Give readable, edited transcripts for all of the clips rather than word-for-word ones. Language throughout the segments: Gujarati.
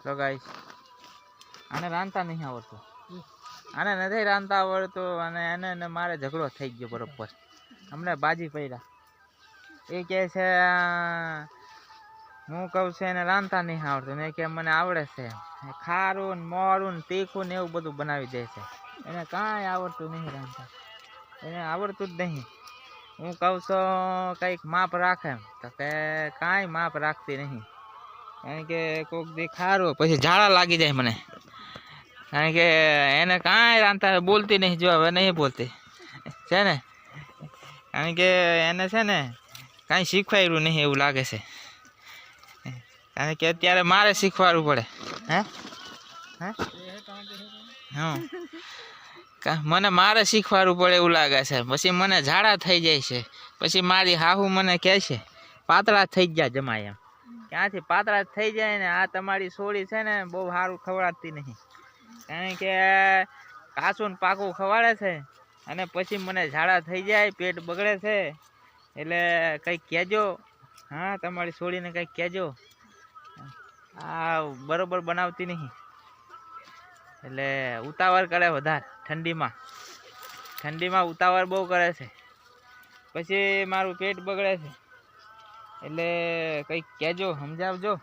તો ગાઈસ આને રાંધતા નહીં આવડતું, આને નથી રાંધતા આવડતું અને એને મારે ઝઘડો થઈ ગયો બરોબર. હમણાં બાજી પડ્યા. એ કહે છે હું કહું છું એને રાંધતા નહીં આવડતું ને કે મને આવડે છે. ખારું ને મોરું ને તીખું ને એવું બધું બનાવી દે છે. એને કાંઈ આવડતું નહીં રાંધતા, એને આવડતું જ નહીં. હું કહું છું કંઈક માપ રાખે એમ તો કે કાંઈ માપ રાખતી નહીં. કારણ કે કોઈક દી ખારું પછી ઝાડા લાગી જાય મને. કારણ કે એને કાંઈ રાંધતા બોલતી નહીં, જો હવે નહીં બોલતી છે ને. કારણ કે એને છે ને કાંઈ શીખવાડ્યું નહીં એવું લાગે છે. કારણ કે અત્યારે મારે શીખવાડવું પડે. હે હા મને મારે શીખવાડવું પડે એવું લાગે છે. પછી મને ઝાડા થઈ જાય છે. પછી મારી હાહુ મને કહે છે પાતળા થઈ ગયા જમાય એમ. ક્યાંથી પાતળા થઈ જાય ને આ તમારી સોળી છે ને બહુ સારું ખવડાવતી નહીં. કારણ કે કાચું ને પાકું ખવાડે છે અને પછી મને ઝાડા થઈ જાય, પેટ બગડે છે. એટલે કંઈક કહેજો. હા તમારી સોળીને કંઈક કહેજો. આ બરોબર બનાવતી નહીં. એટલે ઉતાવળ કરે વધારે ઠંડીમાં ઉતાવળ બહુ કરે છે. પછી મારું પેટ બગડે છે. એટલે કંઈક કહેજો, સમજાવજો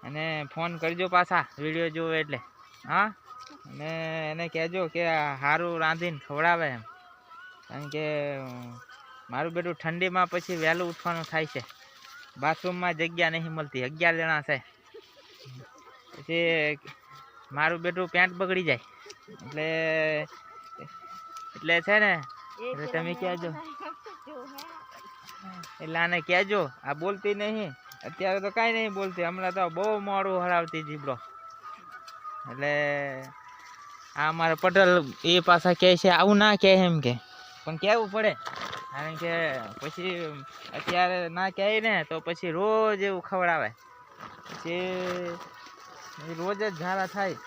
અને ફોન કરજો પાછા વિડીયો જોવે એટલે. હા અને એને કહેજો કે સારું રાંધીને ખવડાવે એમ. કારણ કે મારું બેટું ઠંડીમાં પછી વહેલું ઉઠવાનું થાય છે. બાથરૂમમાં જગ્યા નહીં મળતી, 11 જણા છે. પછી મારું બેટું પેન્ટ બગડી જાય એટલે છે ને એટલે તમે કહેજો. એટલે આને કહેજો આ બોલતી નહીં. અત્યારે તો કાંઈ નહીં બોલતી, હમણાં તો બહુ મોડું હરાવતી જીબડો. એટલે આ અમારા પટેલ એ પાછા કહે છે આવું ના કહે એમ કે, પણ કહેવું પડે. કારણ કે પછી અત્યારે ના કહે ને તો પછી રોજ એવું ખવડાવે. પછી રોજ જ ઝાડા થાય.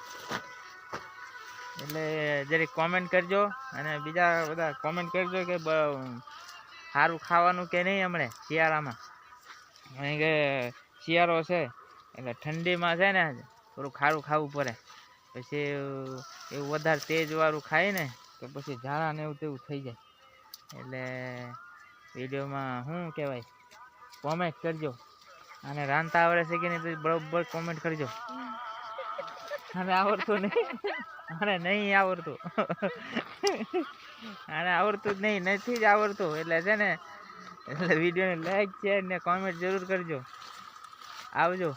એટલે જરીક કોમેન્ટ કરજો અને બીજા બધા કોમેન્ટ કરજો કે સારું ખાવાનું કે નહીં હમણે શિયાળામાં. કારણ કે શિયાળો છે એટલે ઠંડીમાં છે ને થોડું ખારું ખાવું પડે. પછી એવું વધારે તેજવાળું ખાય ને તો પછી ઝાડા ને એવું તેવું થઈ જાય. એટલે વિડીયોમાં શું કહેવાય કોમેન્ટ કરજો. અને રાંધતા આવડે છે કે નહીં તો બરોબર કોમેન્ટ કરજો. અને આવડતું નહીં, અને નહીં આવડતું અને આવડતું જ નહીં, નથી જ આવડતું. એટલે છે ને એટલે વિડીયોને લાઈક શેર ને કોમેન્ટ જરૂર કરજો. આવજો.